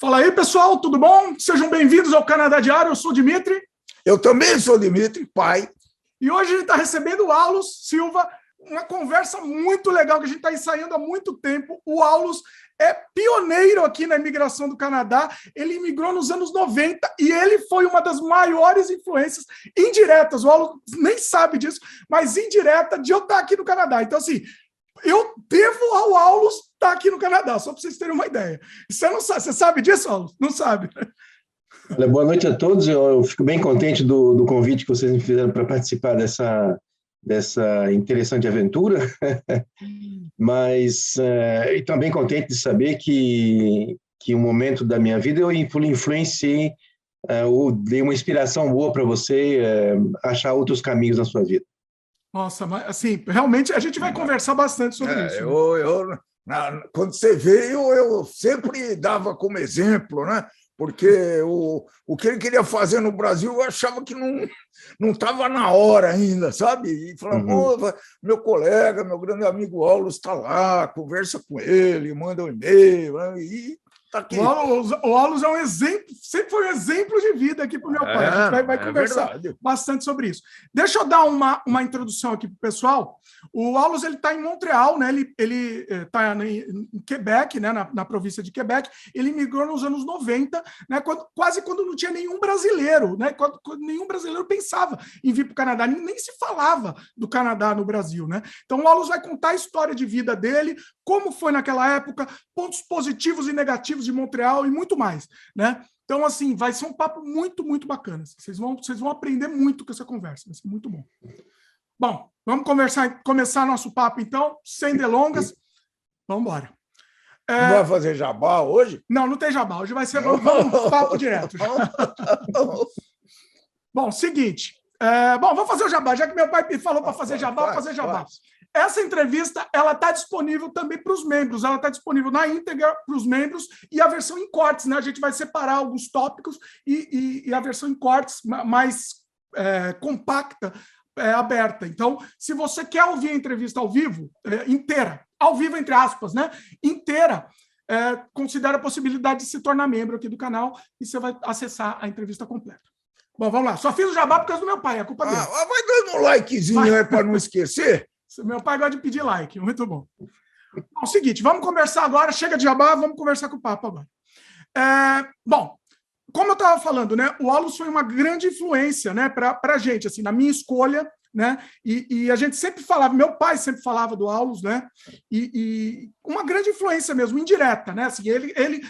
Fala aí, pessoal, tudo bom? Sejam bem-vindos ao Canadá Diário, eu sou o Dimitri. Eu também sou Dimitri, pai. E hoje a gente está recebendo o Aulus Silva, uma conversa muito legal que a gente está ensaiando há muito tempo. O Aulus é pioneiro aqui na imigração do Canadá, ele imigrou nos anos 90 e ele foi uma das maiores influências indiretas, o Aulus nem sabe disso, mas indireta de eu estar aqui no Canadá. Então, assim, eu devo ao Aulus estar aqui no Canadá, só para vocês terem uma ideia. Você não sabe, você sabe disso, Aulus? Não sabe. Olha, boa noite a todos, eu fico bem contente do convite que vocês me fizeram para participar dessa interessante aventura, mas e também contente de saber que um momento da minha vida eu influenciei, ou dei uma inspiração boa para você achar outros caminhos na sua vida. Nossa, mas assim, realmente a gente vai conversar bastante sobre isso. Quando você veio, eu sempre dava como exemplo, né? Porque o que ele queria fazer no Brasil, eu achava que não estava na hora ainda, sabe? E falava, meu colega, meu grande amigo Aulus está lá, conversa com ele, manda um e-mail, e tá aqui. O Aulus é um exemplo, sempre foi um exemplo de vida aqui para o meu pai. A gente vai conversar bastante sobre isso. Deixa eu dar uma introdução aqui para o pessoal. O Aulus está em Montreal, né? Ele está em Quebec, né? na província de Quebec. Ele migrou nos anos 90, né? Quase quando não tinha nenhum brasileiro, né? Quando nenhum brasileiro pensava em vir para o Canadá, nem se falava do Canadá no Brasil, né? Então o Aulus vai contar a história de vida dele, como foi naquela época, pontos positivos e negativos de Montreal e muito mais, né? Então, assim, vai ser um papo muito, muito bacana. Vocês vão aprender muito com essa conversa, vai ser muito bom. Bom, vamos começar nosso papo, então, sem delongas. Vamos embora. Não vai fazer jabá hoje? Não tem jabá. Hoje vai ser vamos papo direto. Bom, seguinte. Vamos fazer o jabá. Já que meu pai me falou para fazer jabá, vou fazer jabá. Essa entrevista ela está disponível também para os membros. Ela está disponível na íntegra para os membros e a versão em cortes, né? A gente vai separar alguns tópicos e a versão em cortes mais compacta, aberta. Então, se você quer ouvir a entrevista ao vivo, inteira, ao vivo entre aspas, né? Inteira, considera a possibilidade de se tornar membro aqui do canal e você vai acessar a entrevista completa. Bom, vamos lá. Só fiz o jabá por causa do meu pai, é culpa dele. Vai dando um likezinho aí para não esquecer. Meu pai gosta de pedir like, muito bom. Bom, seguinte, vamos conversar agora, chega de jabá, vamos conversar com o papo agora. Bom, como eu estava falando, né, o Aulus foi uma grande influência, né, para a gente, assim, na minha escolha, né, e a gente sempre falava, meu pai sempre falava do Aulus, né, e uma grande influência mesmo, indireta, né, assim, ele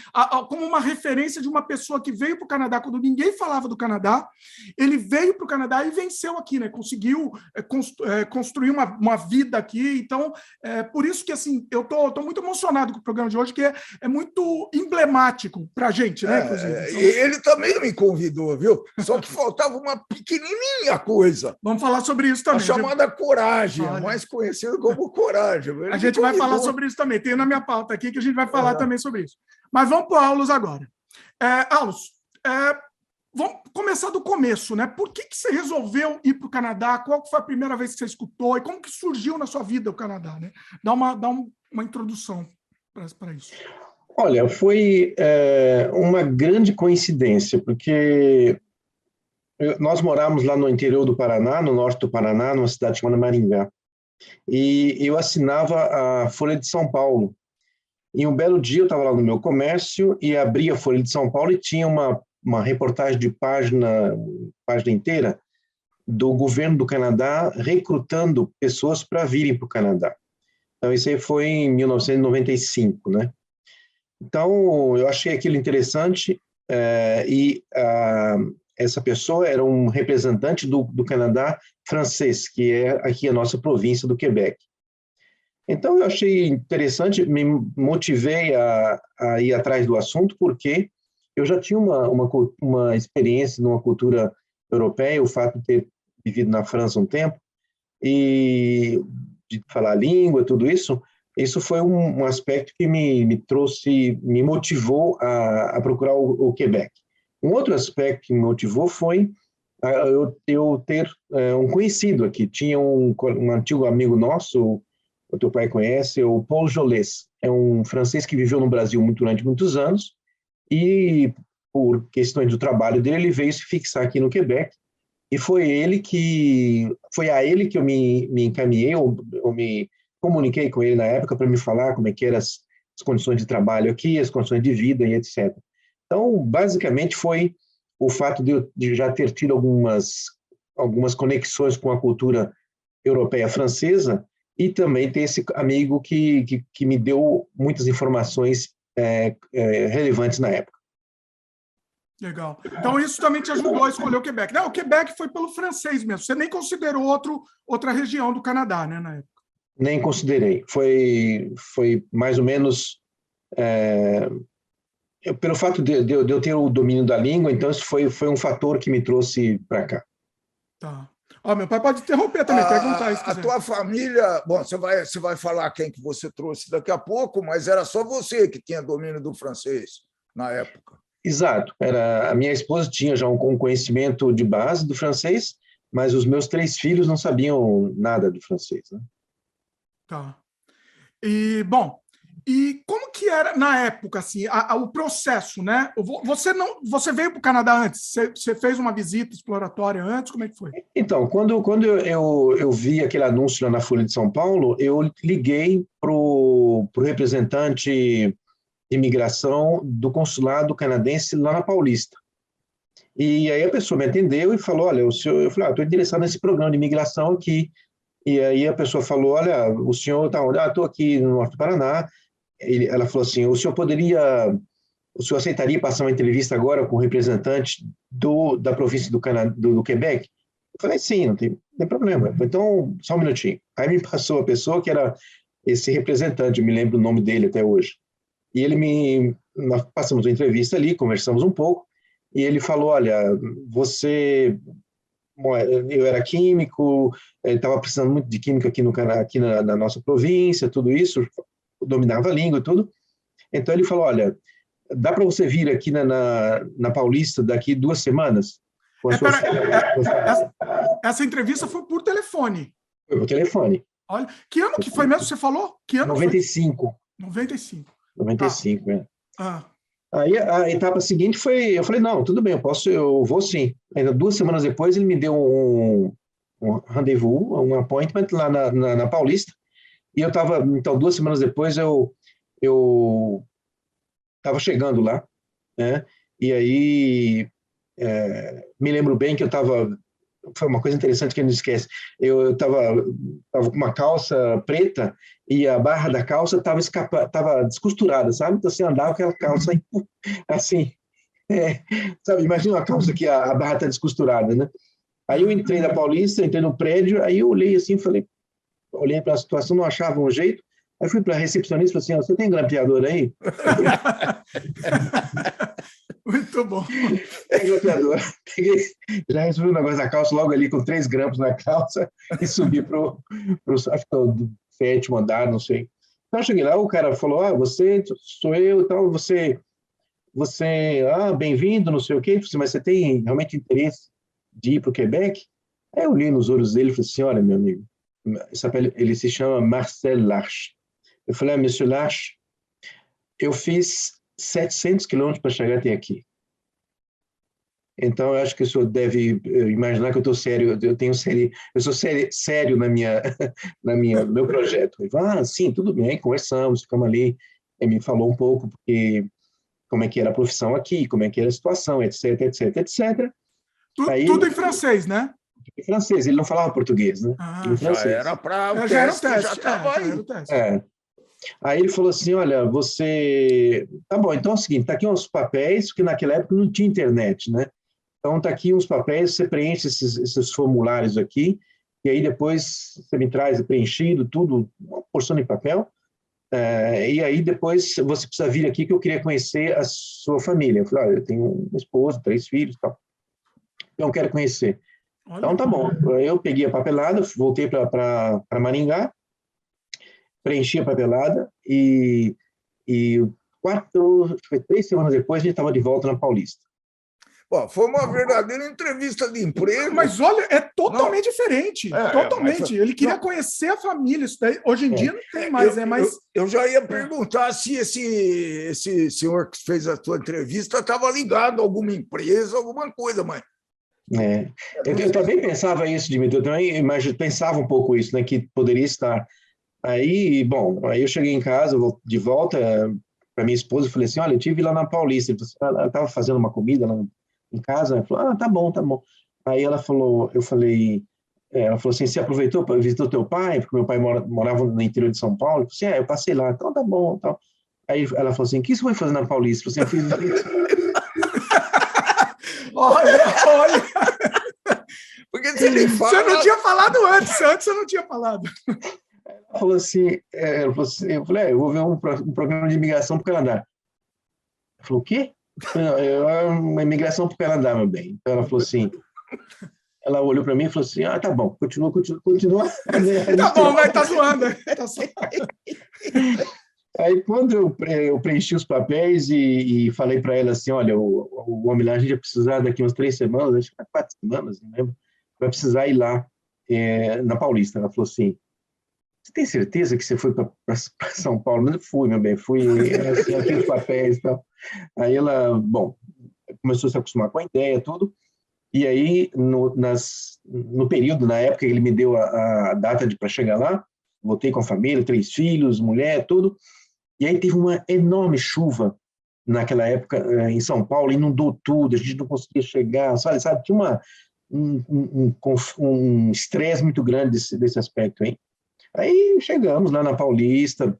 como uma referência de uma pessoa que veio para o Canadá quando ninguém falava do Canadá, ele veio para o Canadá e venceu aqui, né, conseguiu construir uma vida aqui, então, por isso que, assim, eu tô muito emocionado com o programa de hoje, que é muito emblemático para a gente, né, inclusive. Então, ele também me convidou, viu? Só que faltava uma pequenininha coisa. Vamos falar sobre isso também. A chamada coragem, mais conhecido como coragem. A gente vai falar sobre isso também. Tem na minha pauta aqui que a gente vai falar também sobre isso. Mas vamos para o Aulus agora. Aulus, vamos começar do começo, né? Por que você resolveu ir para o Canadá? Qual foi a primeira vez que você escutou? E como que surgiu na sua vida o Canadá, né? Dá uma introdução para isso. Olha, foi uma grande coincidência, porque nós morávamos lá no interior do Paraná, no norte do Paraná, numa cidade chamada Maringá. E eu assinava a Folha de São Paulo. E um belo dia eu estava lá no meu comércio e abri a Folha de São Paulo e tinha uma reportagem de página inteira do governo do Canadá recrutando pessoas para virem para o Canadá. Então, isso aí foi em 1995, né? Então, eu achei aquilo interessante essa pessoa era um representante do Canadá francês, que é aqui a nossa província do Quebec. Então, eu achei interessante, me motivei a ir atrás do assunto, porque eu já tinha uma experiência numa cultura europeia, o fato de ter vivido na França um tempo, e de falar a língua, tudo isso foi um aspecto que me motivou a procurar o Quebec. Um outro aspecto que me motivou foi eu ter um conhecido aqui. Tinha um antigo amigo nosso, o teu pai conhece, o Paul Jolès. É um francês que viveu no Brasil durante muitos anos e por questões do trabalho dele, ele veio se fixar aqui no Quebec, e foi a ele que eu me encaminhei, ou me comuniquei com ele na época para me falar como é que eram as condições de trabalho aqui, as condições de vida e etc. Então, basicamente, foi o fato de eu já ter tido algumas conexões com a cultura europeia francesa e também ter esse amigo que me deu muitas informações relevantes na época. Legal. Então, isso também te ajudou a escolher o Quebec. Não, o Quebec foi pelo francês mesmo. Você nem considerou outra região do Canadá, né, na época? Nem considerei. Foi mais ou menos... pelo fato de eu ter o domínio da língua, então isso foi um fator que me trouxe para cá. Tá. Meu pai pode interromper também, perguntar isso. A tua família... Bom, você vai falar quem que você trouxe daqui a pouco, mas era só você que tinha domínio do francês na época. Exato. A minha esposa tinha já um conhecimento de base do francês, mas os meus 3 filhos não sabiam nada do francês, né? Tá. E, bom, e como que era na época, assim, o processo, né? Você veio para o Canadá antes? Você fez uma visita exploratória antes? Como é que foi? Então, quando eu vi aquele anúncio lá na Folha de São Paulo, eu liguei para o representante de imigração do consulado canadense lá na Paulista. E aí a pessoa me atendeu e falou, olha, eu falei, estou interessado nesse programa de imigração aqui. E aí a pessoa falou, olha, o senhor está onde? Estou aqui no Norte do Paraná. Ela falou assim, o senhor aceitaria passar uma entrevista agora com o representante da província do Quebec? Eu falei, sim, não tem problema. Falei, então, só um minutinho. Aí me passou a pessoa que era esse representante, eu me lembro o nome dele até hoje. E nós passamos uma entrevista ali, conversamos um pouco, e ele falou, olha, eu era químico, estava precisando muito de química aqui na nossa província, tudo isso, dominava a língua e tudo. Então ele falou, olha, dá para você vir aqui na Paulista daqui 2 semanas? Essa entrevista foi por telefone? Foi por telefone. Olha, que ano que foi mesmo, você falou? Que ano 95. Foi? 95. 95, né? Ah. Aí a etapa seguinte eu falei, não, tudo bem, eu vou sim. Ainda 2 semanas depois ele me deu um rendezvous, um appointment lá na Paulista, e eu estava, então 2 semanas depois eu estava chegando lá, né? E aí me lembro bem que foi uma coisa interessante que a gente esquece, eu estava com uma calça preta e a barra da calça estava descosturada, sabe? Então você andava com aquela calça assim, sabe? Imagina uma calça que a barra está descosturada, né? Aí eu entrei na Paulista, entrei no prédio, aí eu olhei assim, olhei para a situação, não achava um jeito, aí fui para a recepcionista e falei assim, você tem grampeador aí? Muito bom. Tem grampeador. Já resolvi o negócio da calça logo ali com 3 grampos na calça e subi para o 7º andar, não sei. Então eu cheguei lá, o cara falou, você, sou eu e tal, você, bem-vindo, não sei o quê, mas você tem realmente interesse de ir para o Quebec? Aí eu olhei nos olhos dele e falei assim, olha, meu amigo, ele se chama Marcel Larche. Eu falei, Monsieur Larche, eu fiz 700 quilômetros para chegar até aqui. Então, eu acho que o senhor deve imaginar que eu estou sério, eu sou sério no meu projeto. Ele falou, sim, tudo bem, conversamos, ficamos ali, ele me falou um pouco como é que era a profissão aqui, como é que era a situação, etc, etc, etc. Tudo em francês, né? Em francês, ele não falava português, né? Em francês. Já era para o teste, já estava aí. Aí ele falou assim, olha, tá bom, então é o seguinte, tá aqui uns papéis, porque naquela época não tinha internet, né? Então tá aqui uns papéis, você preenche esses formulários aqui, e aí depois você me traz preenchido, tudo, uma porção de papel, e aí depois você precisa vir aqui que eu queria conhecer a sua família. Eu falei, olha, eu tenho uma esposa, 3 filhos e tal. Então eu quero conhecer. Olha. Então tá bom, eu peguei a papelada, voltei para Maringá, preenchi a papelada e 3 semanas depois a gente estava de volta na Paulista. Pô, foi uma verdadeira entrevista de emprego. Mas olha, é totalmente diferente. Totalmente. Ele queria conhecer a família. Isso daí, hoje em dia não tem mais. Eu já ia perguntar se esse senhor que fez a sua entrevista estava ligado a alguma empresa, alguma coisa, mas. Eu também pensava isso, Dmitry. Eu também pensava um pouco isso, né? Que poderia estar. Aí, bom, aí eu cheguei em casa, de volta para minha esposa, e falei assim: olha, eu estive lá na Paulista. Ela estava fazendo uma comida lá em casa. Ela falou: tá bom, tá bom. Aí ela falou assim: você aproveitou para visitar o teu pai? Porque meu pai morava no interior de São Paulo. Eu falei assim: eu passei lá. Então tá bom. Então. Aí ela falou assim: o que você foi fazer na Paulista? Eu falei assim: eu fiz isso. Olha. Porque se ele fala... Você não tinha falado antes você não tinha falado. Ela falou assim, eu falei, eu vou ver um programa de imigração para o Canadá. Ela falou, o quê? Uma imigração para o Canadá, meu bem. Então ela falou assim, ela olhou para mim e falou assim, tá bom, continua. Tá bom, vai, tá zoando. Aí, quando eu preenchi os papéis e falei para ela assim, olha, o homem lá, a gente vai precisar daqui umas 3 semanas, acho que 4 semanas, não lembro, vai precisar ir lá na Paulista. Ela falou assim, você tem certeza que você foi para São Paulo? Mas eu fui, meu bem, fui, assim, aqui os papéis e tal. Aí ela, bom, começou a se acostumar com a ideia, tudo, e aí, no período, na época que ele me deu a data para chegar lá, voltei com a família, 3 filhos, mulher, tudo. E aí teve uma enorme chuva naquela época em São Paulo, inundou tudo, a gente não conseguia chegar, sabe? Tinha um estresse muito grande desse aspecto, hein? Aí chegamos lá na Paulista,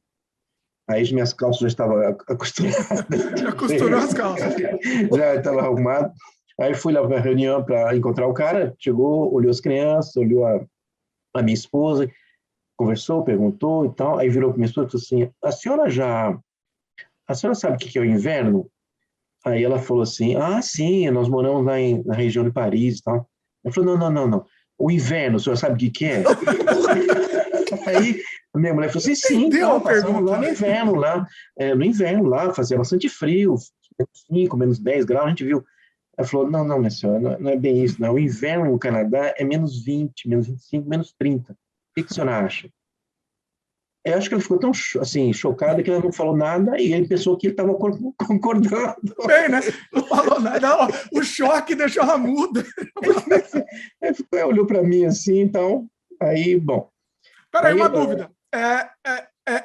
aí as minhas calças já estavam costuradas. Já costurou as calças. Já estava arrumado. Aí fui lá para a reunião para encontrar o cara, chegou, olhou as crianças, olhou a minha esposa, conversou, perguntou e tal, aí virou para minha esposa e falou assim, a senhora sabe o que é o inverno? Aí ela falou assim, sim, nós moramos lá na região de Paris e tal. Ela falou, não, o inverno, a senhora sabe o que é? Aí a minha mulher falou assim, sim, então, passamos lá no inverno lá, fazia bastante frio, menos 10 graus, a gente viu. Ela falou, não, minha senhora, não é bem isso, não. O inverno no Canadá é menos 20, menos 25, menos 30. O que a senhora acha? Eu acho que ele ficou tão assim, chocado que ela não falou nada e ele pensou que ele estava concordando. Bem, né? Não falou nada. O choque deixou ela muda. Ele olhou para mim assim, então, aí, bom. Peraí, uma dúvida.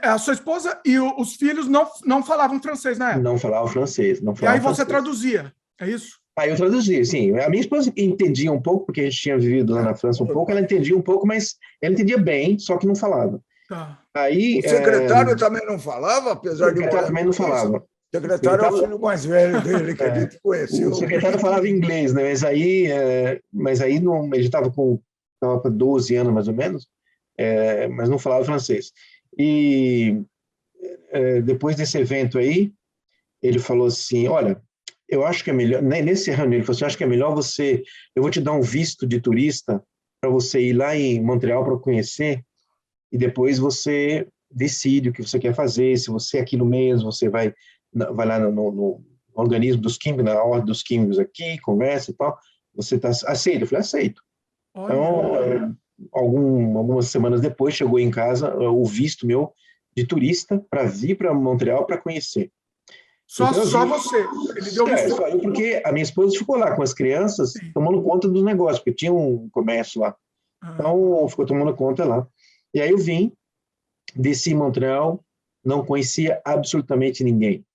A sua esposa e os filhos não falavam francês, né? Não falavam francês. E aí você traduzia, é isso? Aí eu traduzia, sim. A minha esposa entendia um pouco, porque a gente tinha vivido lá na França um pouco, ela entendia um pouco, mas ela entendia bem, só que não falava. Tá. Aí, o secretário também não falava, apesar de... O secretário também não falava. O secretário é o filho mais velho dele, que a gente conheceu. O secretário falava inglês, né? Mas aí não, ele estava com 12 anos, mais ou menos, mas não falava francês. E depois desse evento aí, ele falou assim, olha, eu acho que é melhor, nesse reunião, ele falou assim, acho que é melhor eu vou te dar um visto de turista para você ir lá em Montreal para conhecer, e depois você decide o que você quer fazer, se você é aquilo mesmo, você vai lá no organismo dos químicos, na ordem dos químicos aqui, conversa e tal, você aceita? Eu falei, aceito. Olha. Então, algumas semanas depois, chegou em casa o visto meu de turista para vir para Montreal para conhecer. Só você. Ele deu visto. Só eu, porque a minha esposa ficou lá com as crianças, sim, tomando conta do negócio, porque tinha um comércio lá. Então, ficou tomando conta lá. E aí eu vim, desci em Montreal, não conhecia absolutamente ninguém.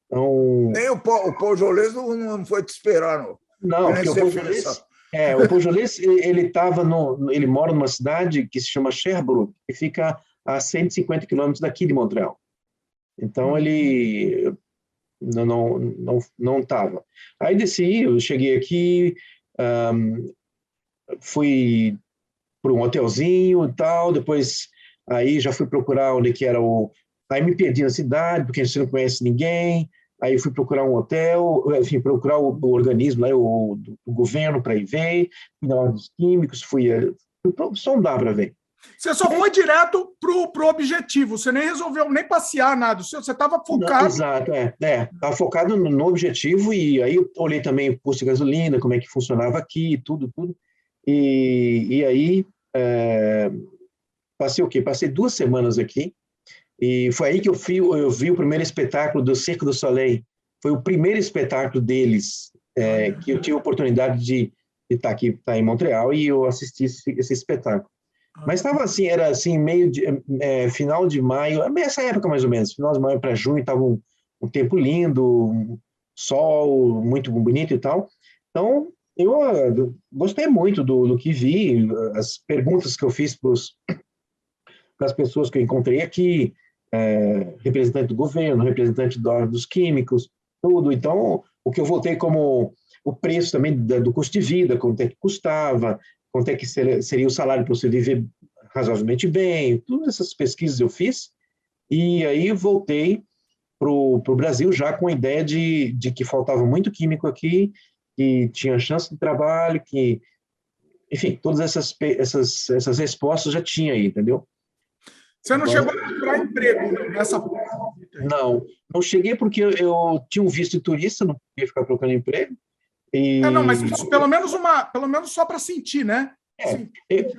Então, nem o Paul Jolès não foi te esperar, não. Não, porque o Paul Jolès, ele mora numa cidade que se chama Sherbrooke, que fica a 150 quilômetros daqui de Montreal. Então, ele não estava. Aí desci, eu cheguei aqui, fui para um hotelzinho e tal, depois aí já fui procurar onde que era aí me perdi na cidade, porque você não conhece ninguém, aí fui procurar um hotel, enfim, procurar o organismo, lá, o governo para ir ver, fui na ordem dos químicos, fui sondar para ver. Você só foi direto pro objetivo, você nem resolveu nem passear, nada. Você estava focado. Não, exato, estava focado no objetivo, e aí eu olhei também o posto de gasolina, como é que funcionava aqui, tudo. E aí passei o quê? Passei 2 semanas aqui, e foi aí que eu vi o primeiro espetáculo do Cirque du Soleil. Foi o primeiro espetáculo deles, que eu tive a oportunidade de estar aqui, em Montreal, e eu assisti esse espetáculo. Mas estava assim, era assim, final de maio, essa época mais ou menos, final de maio para junho, estava um tempo lindo, um sol muito bonito e tal. Então, eu gostei muito do que vi, as perguntas que eu fiz para as pessoas que eu encontrei aqui, representante do governo, representante dos químicos, tudo. Então, o que eu voltei como o preço também do custo de vida, quanto é que custava, quanto é que seria o salário para você viver razoavelmente bem, todas essas pesquisas eu fiz, e aí voltei para o Brasil já com a ideia de que faltava muito químico aqui, que tinha chance de trabalho, que, enfim, todas essas respostas já tinha aí, entendeu? Você não chegou a procurar emprego nessa... Não cheguei porque eu tinha um visto de turista, não podia ficar procurando emprego. Não, mas pelo menos só para sentir, né?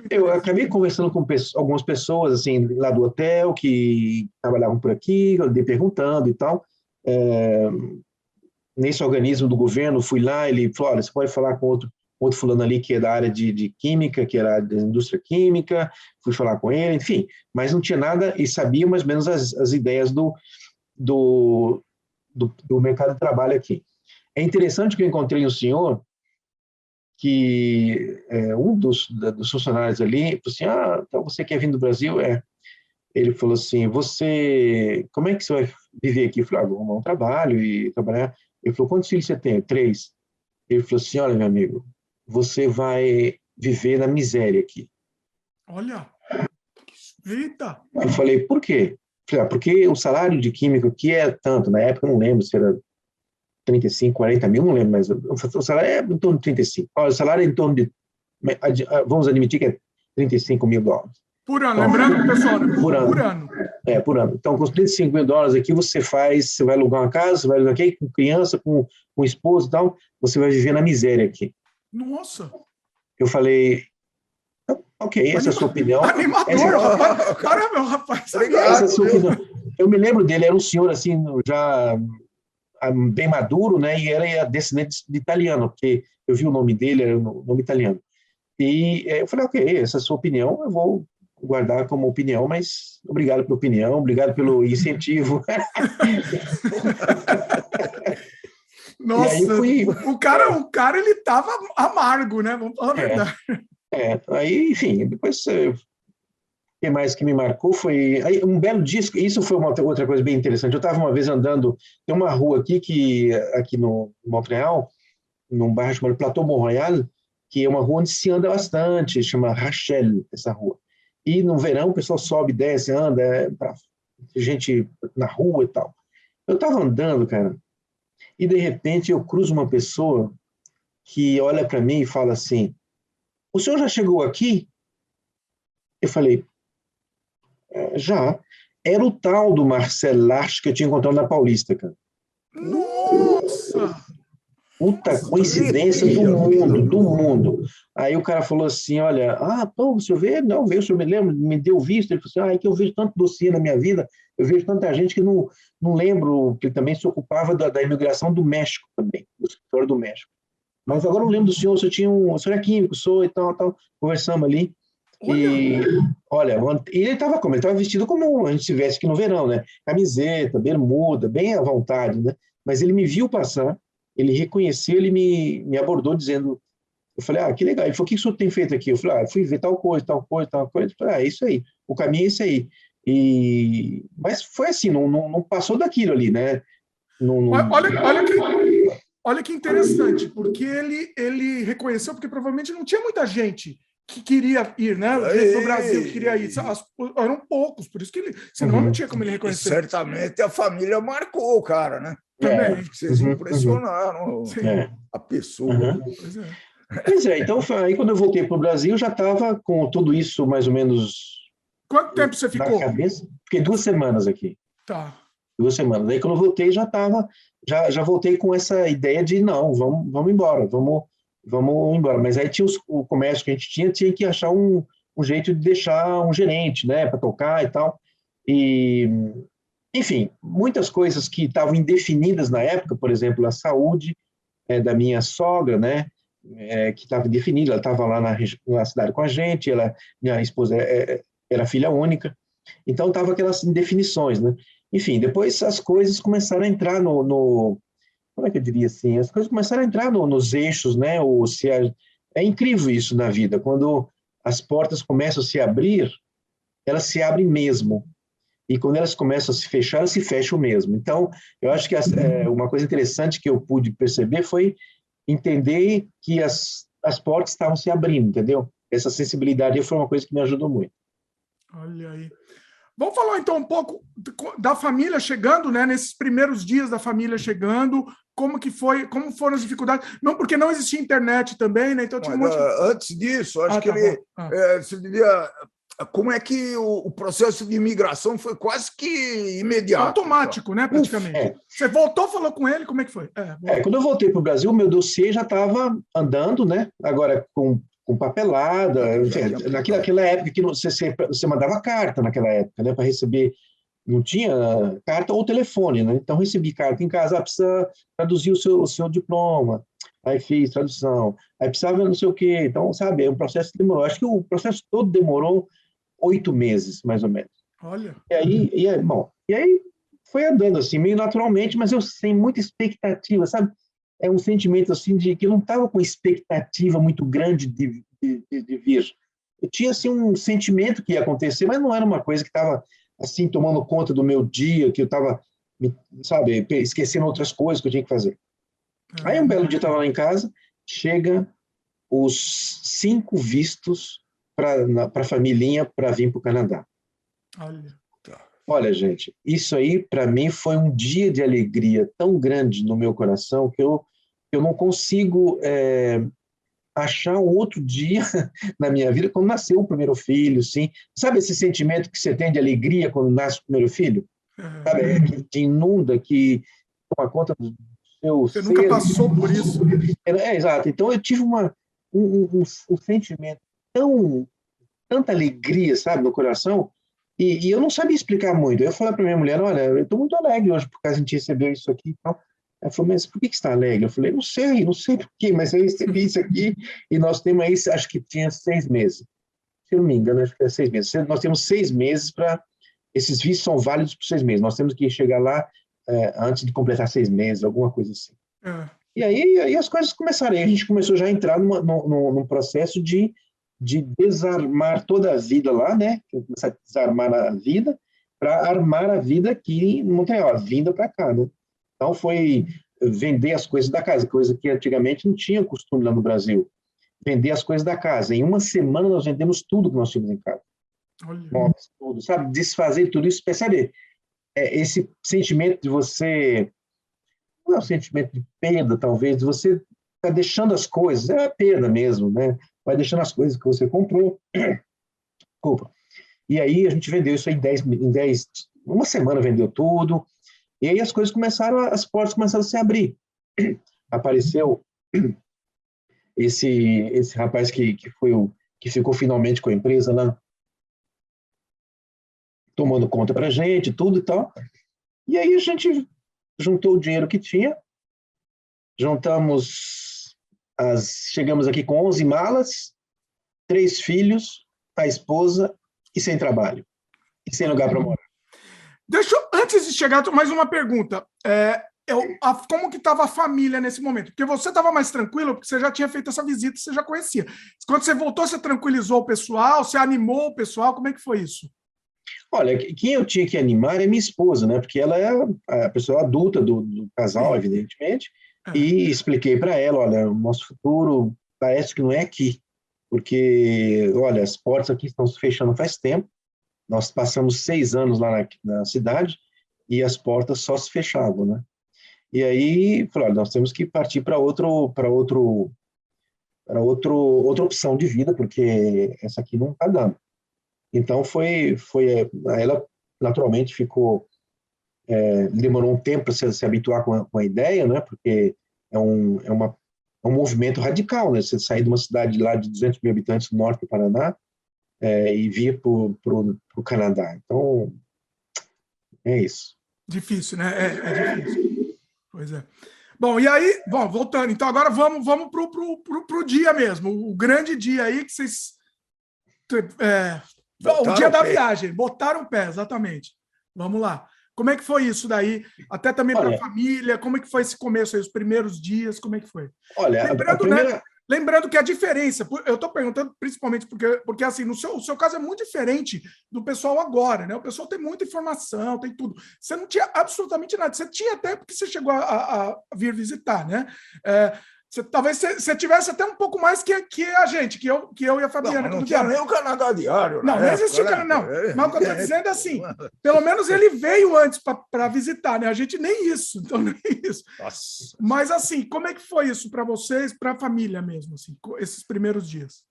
Eu acabei conversando com algumas pessoas assim lá do hotel que trabalhavam por aqui, eu andei perguntando e tal. Nesse organismo do governo, fui lá, ele falou, olha, você pode falar com outro fulano ali que é da área de química, que era da indústria química, fui falar com ele, enfim, mas não tinha nada e sabia mais ou menos as ideias do mercado de trabalho aqui. É interessante que eu encontrei um senhor que um dos funcionários ali falou assim, então você quer vir do Brasil? Ele falou assim, como é que você vai viver aqui? Eu falei, vou arrumar um trabalho e trabalhar. Ele falou, quantos filhos você tem? 3. Ele falou assim, olha, meu amigo, você vai viver na miséria aqui. Olha, eita! Eu falei, por quê? Eu falei, porque o salário de químico aqui é tanto, na época eu não lembro se era 35, 40 mil, não lembro, mas o salário é em torno de 35. Olha, o salário é em torno de, vamos admitir que é $35 mil. Por ano, então, lembrando, pessoal, por ano. Por ano. Então, com os $35 mil aqui, você vai alugar uma casa, você vai alugar aqui, com criança, com esposa e tal, você vai viver na miséria aqui. Nossa! Eu falei, ok, essa é a sua opinião. Animador, rapaz. Para, meu rapaz. Essa é a sua opinião. Eu me lembro dele, era um senhor assim, já bem maduro, né, e era descendente de italiano, porque eu vi o nome dele, era um nome italiano. E eu falei, ok, essa é a sua opinião, eu vou guardar como opinião, mas obrigado pela opinião, obrigado pelo incentivo. Nossa, o cara ele estava amargo, né? Vamos falar a verdade. Aí, enfim, depois o que mais que me marcou foi aí, um belo disco. Isso foi uma outra coisa bem interessante. Eu estava uma vez andando, tem uma rua aqui no Montreal, num bairro chamado Plateau Mont-Royal, que é uma rua onde se anda bastante, chama Rachel, essa rua. E no verão o pessoal sobe, desce, anda, gente na rua e tal. Eu estava andando, cara, e de repente eu cruzo uma pessoa que olha para mim e fala assim, o senhor já chegou aqui? Eu falei, já. Era o tal do Marcel Larche que eu tinha encontrado na Paulista, cara. Nossa! Puta coincidência do mundo. Aí o cara falou assim, olha, pô, o senhor vê? Não, veio, o senhor me lembra, me deu visto. Ele falou assim, é que eu vejo tanto dossiê na minha vida, eu vejo tanta gente que não lembro, que ele também se ocupava da imigração do México também, do escritório do México. Mas agora eu lembro do senhor, o senhor é químico, sou e tal, conversamos ali. E, olha, ele estava como? Ele estava vestido como a gente se veste aqui no verão, né? Camiseta, bermuda, bem à vontade, né? Mas ele me viu passar, ele reconheceu, ele me abordou dizendo, eu falei, que legal. Ele falou, o que o senhor tem feito aqui? Eu falei, fui ver tal coisa. Ele falou, é isso aí, o caminho é esse aí. Mas foi assim, não passou daquilo ali, né? Olha que interessante, porque ele reconheceu, porque provavelmente não tinha muita gente que queria ir, né? No Brasil que queria ir. Eram poucos, por isso que ele... Senão não tinha como ele reconhecer. E certamente a família marcou o cara, né? Também. Vocês impressionaram a pessoa. Pois é, então aí quando eu voltei para o Brasil já estava com tudo isso mais ou menos Quanto tempo você ficou? Na cabeça, fiquei 2 semanas aqui. Tá. 2 semanas. Daí, quando eu voltei, já voltei com essa ideia de, não, vamos embora, vamos embora. Mas aí tinha o comércio que a gente tinha que achar um jeito de deixar um gerente, né, para tocar e tal. E, enfim, muitas coisas que estavam indefinidas na época, por exemplo, a saúde da minha sogra, né, que estava indefinida, ela estava lá na cidade com a gente, minha esposa era filha única, então estava aquelas indefinições, né? Enfim, depois as coisas começaram a entrar como é que eu diria assim? As coisas começaram a entrar nos eixos, né? É incrível isso na vida, quando as portas começam a se abrir, elas se abrem mesmo. E quando elas começam a se fechar, elas se fecham mesmo. Então, eu acho que uma coisa interessante que eu pude perceber foi entender que as portas estavam se abrindo, entendeu? Essa sensibilidade foi uma coisa que me ajudou muito. Olha aí. Vamos falar então um pouco da família chegando, né? Nesses primeiros dias da família chegando, como foram as dificuldades? Não, porque não existia internet também, né? Então tinha um monte de... Antes disso, acho que você devia... Como é que o processo de imigração foi quase que imediato? Automático, né? Praticamente. Você voltou, falou com ele, como é que foi? Quando eu voltei para o Brasil, meu dossiê já estava andando, né? Agora com papelada, naquela época que você mandava carta naquela época, né? Para receber, não tinha carta ou telefone, né? Então recebi carta em casa, precisa traduzir o seu diploma, aí fiz tradução, aí precisava não sei o quê, então, sabe, é um processo que demorou, acho que o processo todo demorou 8 meses, mais ou menos. Olha. E aí foi andando assim, meio naturalmente, mas eu sem muita expectativa, sabe? É um sentimento assim de que eu não estava com expectativa muito grande de vir. Eu tinha assim um sentimento que ia acontecer, mas não era uma coisa que estava assim tomando conta do meu dia, que eu estava, sabe, esquecendo outras coisas que eu tinha que fazer. Aí um belo dia eu estava lá em casa, chega os 5 vistos para a familhinha para vir para o Canadá. Olha, gente, isso aí para mim foi um dia de alegria tão grande no meu coração que eu não consigo achar um outro dia na minha vida quando nasceu o primeiro filho, sim. Sabe esse sentimento que você tem de alegria quando nasce o primeiro filho? Sabe, que te inunda, que toma conta do seu ser. Você nunca passou por isso. Exato. Então eu tive um sentimento tanta alegria, sabe, no coração, e eu não sabia explicar muito. Eu falei para minha mulher, olha, eu estou muito alegre hoje por causa a gente recebeu isso aqui e tal. Ela falou, mas por que você está alegre? Eu falei, não sei por quê, mas eu recebi isso aqui e nós temos aí, acho que tinha 6 meses. Se eu não me engano, acho que é 6 meses. Nós temos 6 meses para... Esses vistos são válidos por 6 meses. Nós temos que chegar lá antes de completar 6 meses, alguma coisa assim. E aí as coisas começaram. Aí a gente começou já a entrar num processo de desarmar toda a vida lá, né? Começar a desarmar a vida para armar a vida aqui em Montreal, a vinda para cá, né? Então foi vender as coisas da casa, coisa que antigamente não tinha costume lá no Brasil. Vender as coisas da casa. Em uma semana nós vendemos tudo que nós tínhamos em casa. Móveis, tudo, sabe? Desfazer tudo isso. Percebe? Esse sentimento de você... Não é um sentimento de perda, talvez, de você tá deixando as coisas. É a perda mesmo, né? Vai deixando as coisas que você comprou. Desculpa. E aí a gente vendeu isso aí uma semana vendeu tudo. E aí as portas começaram a se abrir. Apareceu esse rapaz que ficou finalmente com a empresa lá, tomando conta pra gente, tudo e tal. E aí a gente juntou o dinheiro que tinha, chegamos aqui com 11 malas, 3 filhos, a esposa e sem trabalho, e sem lugar para morar. Antes de chegar, mais uma pergunta. Como que estava a família nesse momento? Porque você estava mais tranquilo, porque você já tinha feito essa visita, você já conhecia. Quando você voltou, você tranquilizou o pessoal, você animou o pessoal, como é que foi isso? Olha, quem eu tinha que animar é minha esposa, né? Porque ela é a pessoa adulta do casal, evidentemente, e expliquei para ela, olha, o nosso futuro parece que não é aqui, porque, olha, as portas aqui estão se fechando faz tempo, nós passamos 6 anos lá na cidade e as portas só se fechavam, né? E aí, falei, olha, nós temos que partir para outra opção de vida, porque essa aqui não está dando. Então, ela naturalmente ficou, demorou um tempo para se habituar com a ideia, né? Porque é um movimento radical, né? Você sair de uma cidade lá de 200 mil habitantes no norte do Paraná e vir para o Canadá. Então, é isso. Difícil, né? É difícil. Pois é. Bom, e aí, voltando. Então, agora vamos pro dia mesmo. O grande dia aí que vocês... o dia da viagem. Botaram o pé, exatamente. Vamos lá. Como é que foi isso daí? Até também para a família. Como é que foi esse começo aí? Os primeiros dias, como é que foi? Olha, lembrando, né? Lembrando que a diferença, eu estou perguntando principalmente porque assim, o seu caso é muito diferente do pessoal agora, né? O pessoal tem muita informação, tem tudo. Você não tinha absolutamente nada. Você tinha até porque você chegou a vir visitar, né? Talvez você tivesse até um pouco mais que a gente, que eu e a Fabiana. Não tinha nem o Canadá Diário. Não existia o Canadá. Não. Mas o que eu estou dizendo é assim, pelo menos ele veio antes para visitar, né? A gente nem isso. Então, nem isso. Nossa. Mas, assim, como é que foi isso para vocês, para a família mesmo, assim, esses primeiros dias?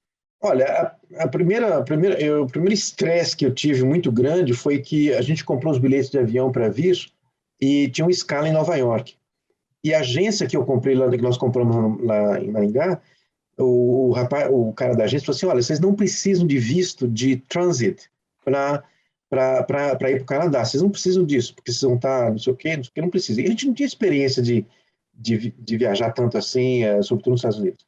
Olha, o primeiro estresse que eu tive muito grande foi que a gente comprou os bilhetes de avião para vir e tinha uma escala em Nova York. E a agência que eu comprei lá, que nós compramos lá em Maringá, o cara da agência falou assim, olha, vocês não precisam de visto de transit para ir para o Canadá, vocês não precisam disso, porque vocês vão estar não sei o quê, não precisa. E a gente não tinha experiência de viajar tanto assim, sobretudo nos Estados Unidos.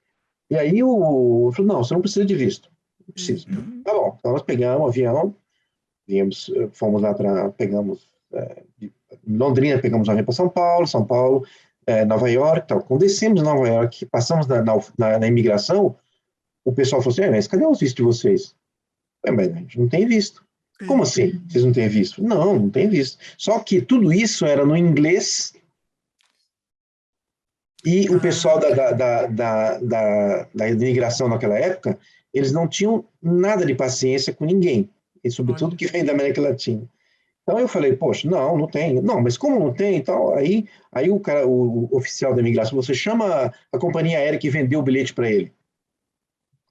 E aí eu falei, não, você não precisa de visto. Não precisa. Tá bom, então nós pegamos o avião, fomos lá pegamos Londrina, pegamos o avião para São Paulo, Nova York, tal. Quando descemos em Nova York, passamos na imigração, o pessoal falou assim, mas cadê os vistos de vocês? Mas a gente não tem visto. Como assim? Vocês não têm visto? Não tem visto. Só que tudo isso era no inglês e o pessoal da imigração naquela época, eles não tinham nada de paciência com ninguém, e sobretudo que vem da América Latina. Então eu falei, poxa, não tem. Não, mas como não tem e tal? Aí o oficial da imigração, você chama a companhia aérea que vendeu o bilhete para ele.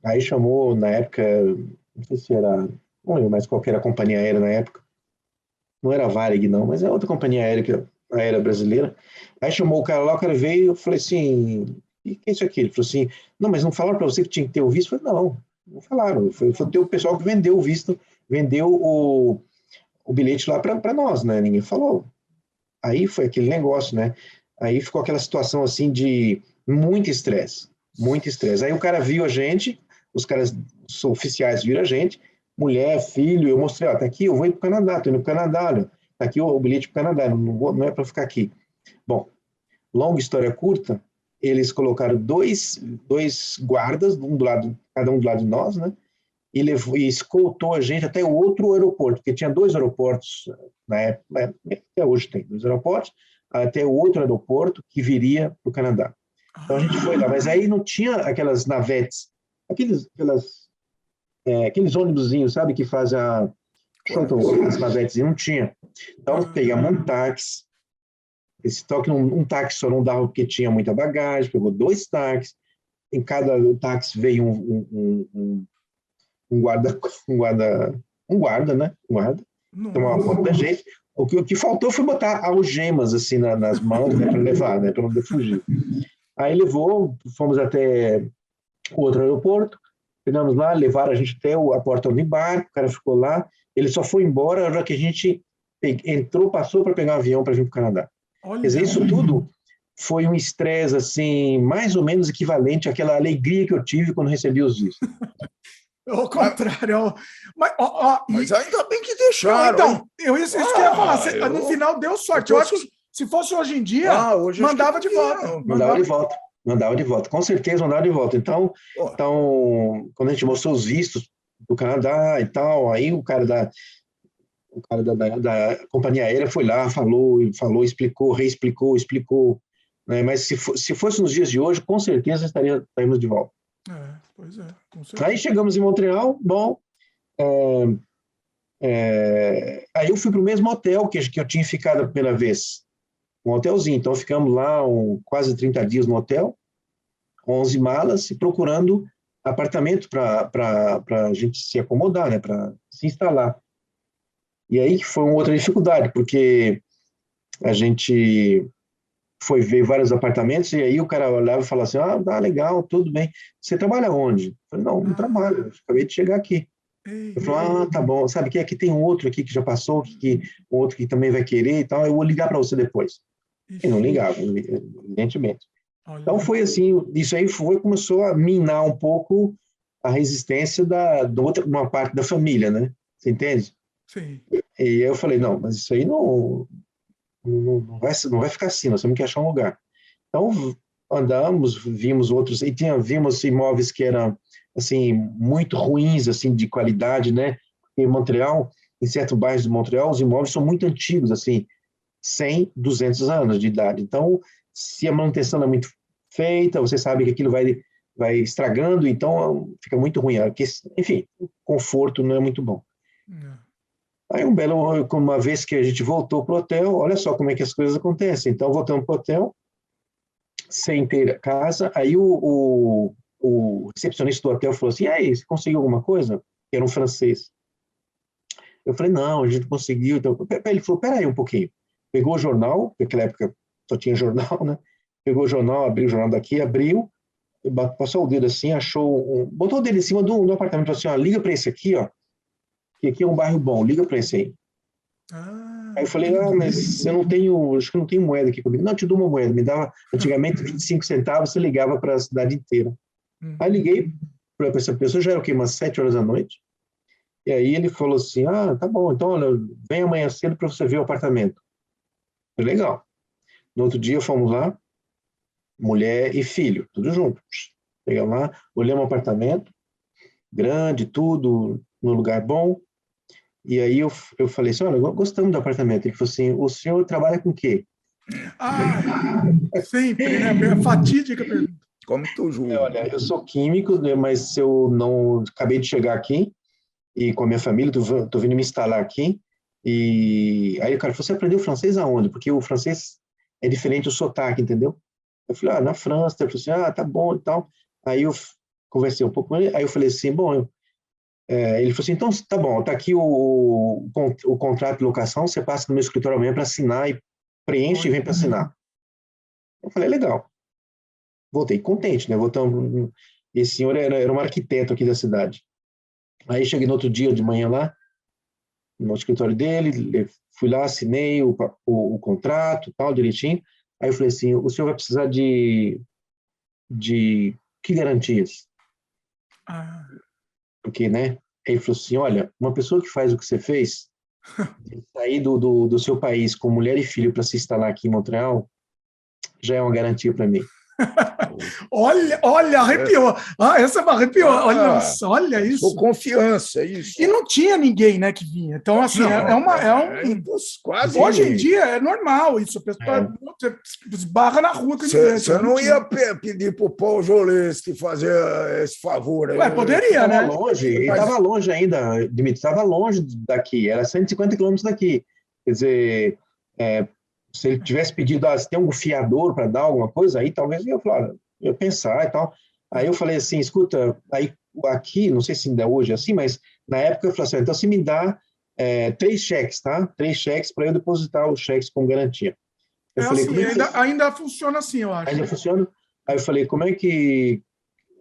Aí chamou, na época, não sei se era, não lembro mais qual que era a companhia aérea na época. Não era a Varig, não, mas é outra companhia aérea brasileira. Aí chamou o cara lá, o cara veio, eu falei assim, e que é isso aqui? Ele falou assim, não, mas não falaram para você que tinha que ter o visto? Eu falei, não falaram. Foi o pessoal que vendeu o visto, vendeu o bilhete lá para nós, né? Ninguém falou. Aí foi aquele negócio, né? Aí ficou aquela situação assim de muito estresse. Aí o cara viu a gente, os caras oficiais viram a gente, mulher, filho, eu mostrei, ó, tá aqui, eu vou ir para o Canadá, tô indo para o Canadá, olha, tá aqui o bilhete para o Canadá, não é para ficar aqui. Bom, longa história curta, eles colocaram dois guardas, cada um do lado de nós, né? E escoltou a gente até o outro aeroporto, porque tinha 2 aeroportos na época, até hoje tem 2 aeroportos, até o outro aeroporto que viria para o Canadá. Então a gente foi lá, mas aí não tinha aquelas navetes, aqueles ônibusinhos, sabe, que faz as navetes, não tinha. Então pegamos um táxi, esse toque um táxi só não dava porque tinha muita bagagem, pegou 2 táxis, em cada táxi veio um guarda, né? Tomava conta da gente. O que faltou foi botar algemas assim nas mãos, né, para levar, né, para não fugir. Aí levou, fomos até o outro aeroporto, chegamos lá, levaram a gente até a porta do embarque, o cara ficou lá, ele só foi embora na hora que a gente passou para pegar um avião para vir para o Canadá. Quer dizer, isso tudo foi um estresse assim, mais ou menos equivalente àquela alegria que eu tive quando recebi os vistos. Ao contrário. Mas ainda bem que deixaram. Então, isso que eu ia falar. No final deu sorte. Eu acho que se fosse hoje em dia, mandava de volta. Mandava de volta. Com certeza mandava de volta. Então, quando a gente mostrou os vistos do Canadá e tal, aí o cara da companhia aérea foi lá, falou, explicou, explicou. Né? Mas se fosse nos dias de hoje, com certeza estaríamos de volta. Pois é, com certeza. Aí chegamos em Montreal, bom, aí eu fui para o mesmo hotel que eu tinha ficado a primeira vez, um hotelzinho, então ficamos lá quase 30 dias no hotel, 11 malas, e procurando apartamento para a gente se acomodar, né, para se instalar. E aí foi uma outra dificuldade, porque a gente foi ver vários apartamentos e aí o cara olhava e falava assim, tá legal, tudo bem. Você trabalha onde? Eu falei, não trabalho, eu acabei de chegar aqui. Eu falei, tá bom, sabe que aqui tem um outro aqui que já passou, um outro que também vai querer e tal, eu vou ligar para você depois. E não ligava, evidentemente. Então foi assim, isso aí começou a minar um pouco a resistência uma parte da família, né? Você entende? Sim. E eu falei, não, mas isso aí não vai ficar assim, nós temos que achar um lugar. Então andamos, vimos outros, e vimos imóveis que eram assim muito ruins, assim de qualidade, né? Em Montreal, em certos bairros de Montreal, os imóveis são muito antigos, assim, 100, 200 anos de idade. Então, se a manutenção não é muito feita, você sabe que aquilo vai estragando, então fica muito ruim. Enfim, o conforto não é muito bom. Aí uma vez que a gente voltou para o hotel, olha só como é que as coisas acontecem. Então, voltamos para o hotel, sem ter casa, aí o recepcionista do hotel falou assim, aí, você conseguiu alguma coisa? Era um francês. Eu falei, não, a gente conseguiu. Então, ele falou, peraí um pouquinho. Pegou o jornal, naquela época só tinha jornal, né? Pegou o jornal, abriu o jornal daqui, abriu, passou o dedo assim, botou o dedo em cima do apartamento, falou assim, ó, liga para esse aqui, ó, que aqui é um bairro bom, liga para esse aí. Aí eu falei, mas eu não tenho, acho que não tenho moeda aqui comigo. Não, eu te dou uma moeda, me dava, antigamente, 25 centavos, você ligava para a cidade inteira. Aí liguei para essa pessoa, já era o quê? Umas 7 horas da noite. E aí ele falou assim, tá bom, então olha, vem amanhã cedo para você ver o apartamento. Foi legal. No outro dia fomos lá, mulher e filho, tudo junto. Chegamos lá, olhamos o apartamento, grande, tudo, num lugar bom. E aí eu falei assim, olha, gostamos do apartamento. Ele falou assim, o senhor trabalha com o quê? Sempre, né? A fatídica pergunta. Como tu julga? Olha, eu sou químico, né, mas eu não acabei de chegar aqui e com a minha família, tô vindo me instalar aqui. E aí o cara falou, você aprendeu francês aonde? Porque o francês é diferente do sotaque, entendeu? Eu falei, na França. Ele falou assim, tá bom e tal. Aí eu conversei um pouco com ele, aí eu falei assim, bom, ele falou assim, então tá bom, tá aqui o contrato de locação, você passa no meu escritório amanhã para assinar e preenche e vem para assinar. Eu falei, legal. Voltei contente, né? Esse senhor era um arquiteto aqui da cidade. Aí cheguei no outro dia de manhã lá, no escritório dele, fui lá, assinei o contrato, tal, direitinho. Aí eu falei assim, o senhor vai precisar de que garantias? Porque, né? Ele falou assim, olha, uma pessoa que faz o que você fez, sair do seu país com mulher e filho para se instalar aqui em Montreal, já é uma garantia para mim. Olha, arrepiou. Essa arrepiou. Olha isso. Com confiança, isso. E não tinha ninguém, né, que vinha. Então, assim, quase. Hoje em dia é normal isso. A pessoa esbarra na rua. Você não ia pedir para o Paul Jolesky fazer esse favor aí. Poderia, né? Ele estava longe ainda, Dimitri, estava longe daqui, era 150 quilômetros daqui. Quer dizer, se ele tivesse pedido, se tem um fiador para dar alguma coisa, aí talvez eu ia pensar e tal. Aí eu falei assim, escuta, aí aqui, não sei se ainda hoje é assim, mas na época eu falei assim, então você me dá 3 cheques, tá? 3 cheques para eu depositar os cheques com garantia. Eu falei, assim, ainda funciona assim, eu acho. Ainda funciona? Aí eu falei, como é que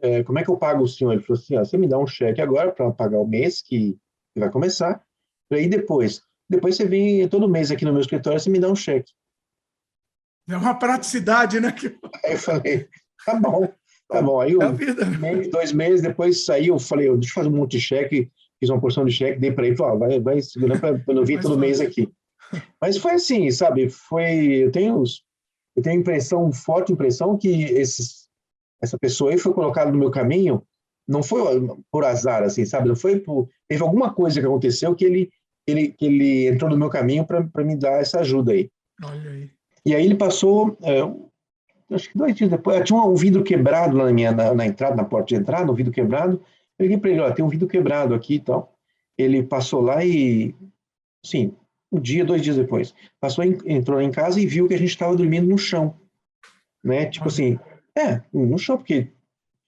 eu pago o senhor? Ele falou assim, você me dá um cheque agora para pagar o mês que vai começar, e aí depois você vem todo mês aqui no meu escritório, você me dá um cheque. É uma praticidade, né? Aí eu falei, tá bom. Aí mês, 2 meses depois saiu, eu falei, deixa eu fazer um monte de cheque, fiz uma porção de cheque, dei para ele, falei, vai segurando para eu vir todo mês aqui. Mas foi assim, sabe? Eu tenho forte impressão que essa pessoa aí foi colocada no meu caminho, não foi por azar, assim, sabe? Não foi teve alguma coisa que aconteceu que ele entrou no meu caminho para me dar essa ajuda aí. Olha aí. E aí ele passou, acho que 2 dias depois, tinha um vidro quebrado lá na entrada, na porta de entrada, um vidro quebrado. Eu liguei para ele, tem um vidro quebrado aqui e tal. Ele passou lá e, sim, 2 dias depois, entrou lá em casa e viu que a gente estava dormindo no chão, né? Tipo assim, no chão, porque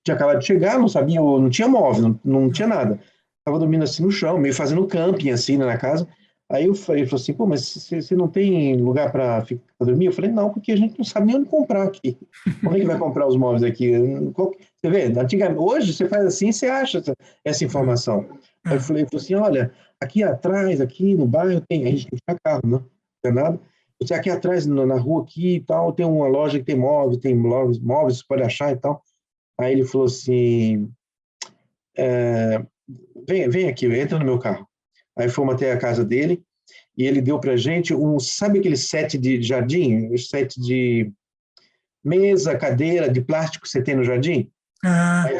tinha acabado de chegar, não sabia, não tinha móvel, não tinha nada. Estava dormindo assim no chão, meio fazendo camping assim na casa. Aí ele falou assim, pô, mas você não tem lugar para dormir? Eu falei, não, porque a gente não sabe nem onde comprar aqui. Como é que vai comprar os móveis aqui? Você vê, antigamente, hoje você faz assim, você acha essa informação. Aí eu falei assim, olha, aqui atrás, aqui no bairro, a gente não tinha carro, não tem nada. Você aqui atrás, na rua aqui e tal, tem uma loja que tem móveis, você pode achar e tal. Aí ele falou assim, vem aqui, entra no meu carro. Aí fomos até a casa dele e ele deu pra gente sabe aquele set de jardim? O set de mesa, cadeira, de plástico que você tem no jardim? Aí,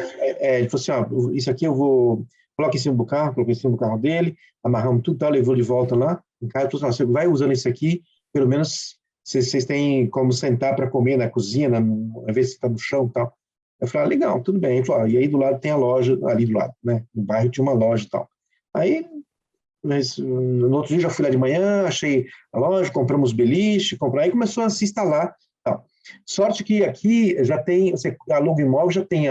ele falou assim, ó, isso aqui eu vou... Coloca em cima do carro, coloquei em cima do carro dele, amarramos tudo, tal, levou de volta lá. Em casa, falou assim, você vai usando isso aqui, pelo menos vocês têm como sentar para comer na cozinha, às vezes você está no chão e tal. Eu falei, legal, tudo bem. Ele falou, e aí do lado tem a loja, ali do lado, né? No bairro tinha uma loja e tal. Aí, mas, no outro dia já fui lá de manhã, achei a loja, compramos beliche, aí começou a se instalar. Tal. Sorte que aqui já tem, você aluga imóvel, já tem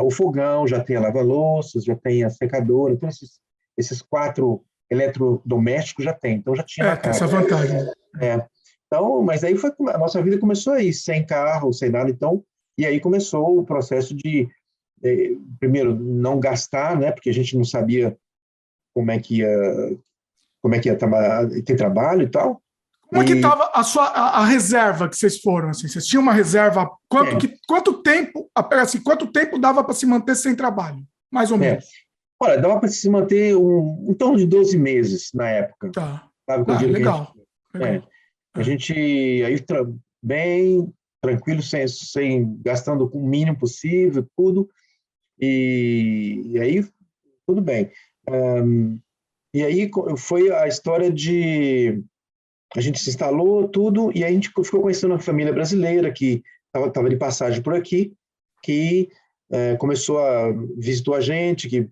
o fogão, já tem a lava-louças, já tem a secadora, então esses 4 eletrodomésticos já tem, então já tinha tem essa vantagem. Então, mas aí a nossa vida começou aí, sem carro, sem nada, então, e aí começou o processo de, primeiro, não gastar, né, porque a gente não sabia como é que ia ter trabalho e tal. Como é que estava a reserva que vocês foram? Assim? Vocês tinham uma reserva? Quanto tempo dava para se manter sem trabalho? Mais ou menos. Olha, dava para se manter em torno de 12 meses na época. Tá. Legal. A gente aí bem tranquilo, sem gastando o mínimo possível, tudo. E aí, tudo bem. E aí foi a história de... A gente se instalou, tudo, e aí a gente ficou conhecendo uma família brasileira que estava de passagem por aqui, que visitou a gente, que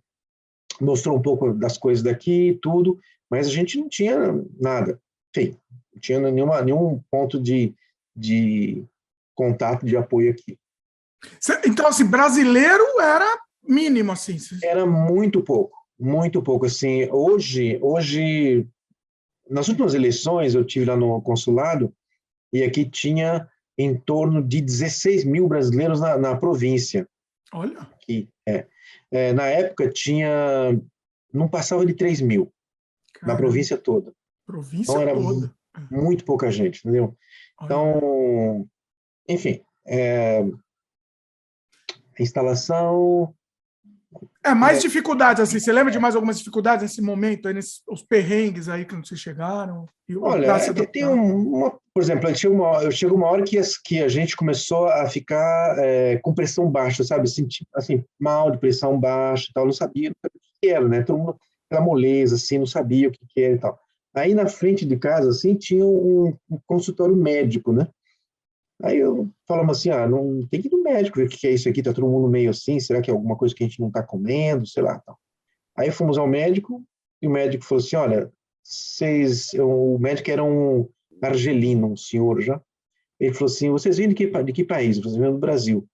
mostrou um pouco das coisas daqui, tudo, mas a gente não tinha nada. Enfim, não tinha nenhum ponto de contato, de apoio aqui. Então, assim, brasileiro era mínimo, assim? Era muito pouco, assim. Hoje, nas últimas eleições, eu tive lá no consulado, e aqui tinha em torno de 16 mil brasileiros na província. Olha! Aqui, na época, não passava de 3 mil. Caramba. Na província toda. Então, era toda. Muito pouca gente, entendeu? Olha. Então, enfim, a instalação... mais dificuldades, assim. Você lembra de mais algumas dificuldades nesse momento, aí, os perrengues aí que vocês chegaram? Olha, tem por exemplo, chegou uma hora que a gente começou a ficar com pressão baixa, sabe? Sentir, assim, mal de pressão baixa e tal, não sabia o que era, né? Todo mundo, aquela moleza, assim, não sabia o que era e tal. Aí, na frente de casa, assim, tinha um consultório médico, né? Aí falamos assim, não tem que ir no médico ver o que é isso aqui, tá todo mundo meio assim, será que é alguma coisa que a gente não tá comendo, sei lá, tal. Aí fomos ao médico, e o médico falou assim, olha, o médico era um argelino, um senhor já, ele falou assim, vocês vêm de que país? Vocês vêm do Brasil.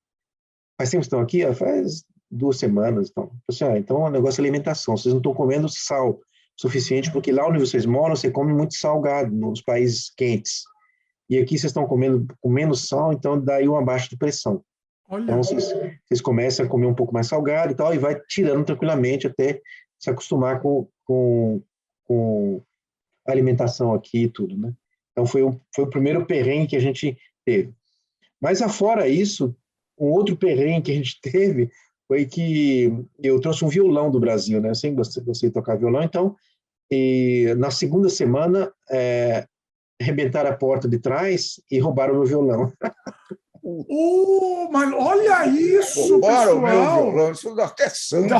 Faz tempo que estão aqui? Faz 2 semanas, então. Eu falei assim, então é um negócio de alimentação, vocês não estão comendo sal suficiente, porque lá onde vocês moram, você come muito salgado, nos países quentes. E aqui vocês estão comendo com menos sal, então daí uma baixa de pressão. Olha. Então vocês começam a comer um pouco mais salgado e tal, e vai tirando tranquilamente até se acostumar com a alimentação aqui e tudo, né? Então foi o primeiro perrengue que a gente teve. Mas afora isso, um outro perrengue que a gente teve foi que eu trouxe um violão do Brasil, né? Eu sempre gostei de tocar violão, então, e na segunda semana, arrebentaram a porta de trás e roubaram o meu violão. Mas olha isso, pessoal! Meu violão, isso dá até samba.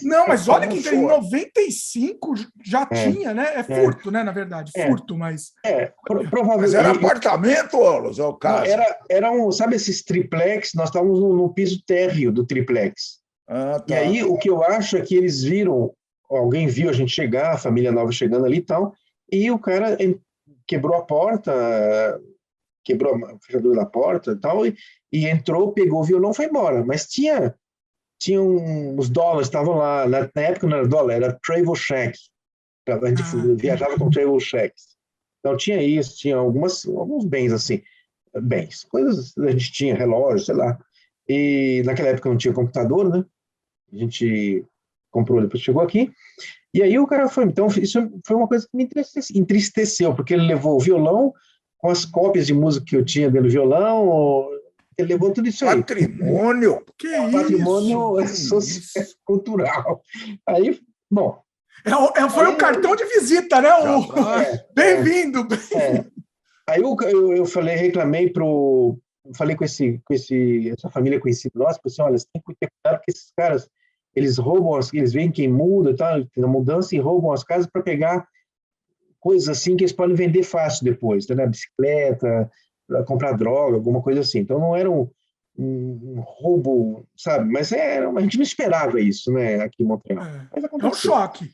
Não, mas olha que em 95 já tinha, né? Furto, né? Na verdade, furto, mas... provavelmente. Mas era apartamento, Olos, é o caso? Era sabe esses triplex? Nós estávamos no piso térreo do triplex. Tá. E aí, o que eu acho é que eles viram, alguém viu a gente chegar, a família nova chegando ali e tal, e o cara quebrou a porta, quebrou a fechadura da porta e tal, e entrou, pegou o violão e foi embora. Mas tinha uns dólares, estavam lá, na época não era dólar, era travel check. A gente viajava com travel checks. Então tinha isso, tinha alguns bens assim, coisas a gente tinha, relógio, sei lá. E naquela época não tinha computador, né? A gente comprou, depois chegou aqui. E aí o cara foi, então isso foi uma coisa que me entristeceu, porque ele levou o violão com as cópias de música que eu tinha dentro do violão, ele levou tudo isso aí. Patrimônio! Patrimônio cultural. Aí, bom... Foi o cartão de visita, né? Bem-vindo! Aí eu reclamei falei com essa família conhecida nossa, falei assim, olha, você tem que ter cuidado que esses caras, eles roubam, eles veem quem muda, tá, na mudança, e roubam as casas para pegar coisas assim que eles podem vender fácil depois, né? Bicicleta, comprar droga, alguma coisa assim. Então não era um roubo, sabe? Mas a gente não esperava isso, né, aqui em Montreal. Mas é um choque.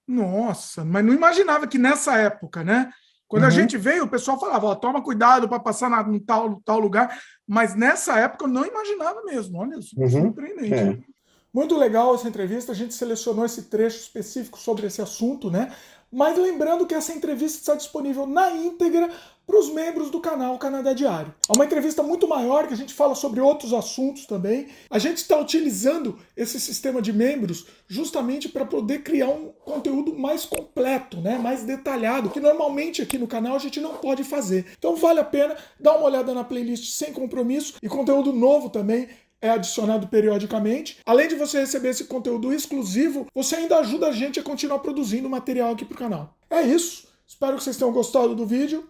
Nossa, mas não imaginava que nessa época, né? Quando a gente veio, o pessoal falava, toma cuidado para passar num tal lugar, mas nessa época eu não imaginava mesmo. Olha, surpreendente. Muito legal essa entrevista, a gente selecionou esse trecho específico sobre esse assunto, né? Mas lembrando que essa entrevista está disponível na íntegra para os membros do canal Canadá Diário. É uma entrevista muito maior, que a gente fala sobre outros assuntos também. A gente está utilizando esse sistema de membros justamente para poder criar um conteúdo mais completo, né? Mais detalhado, que normalmente aqui no canal a gente não pode fazer. Então vale a pena dar uma olhada na playlist sem compromisso, e conteúdo novo também é adicionado periodicamente. Além de você receber esse conteúdo exclusivo, você ainda ajuda a gente a continuar produzindo material aqui para o canal. É isso. Espero que vocês tenham gostado do vídeo.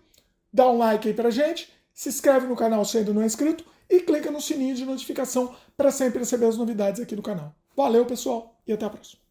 Dá um like aí pra gente, se inscreve no canal se ainda não é inscrito e clica no sininho de notificação para sempre receber as novidades aqui do canal. Valeu, pessoal, e até a próxima.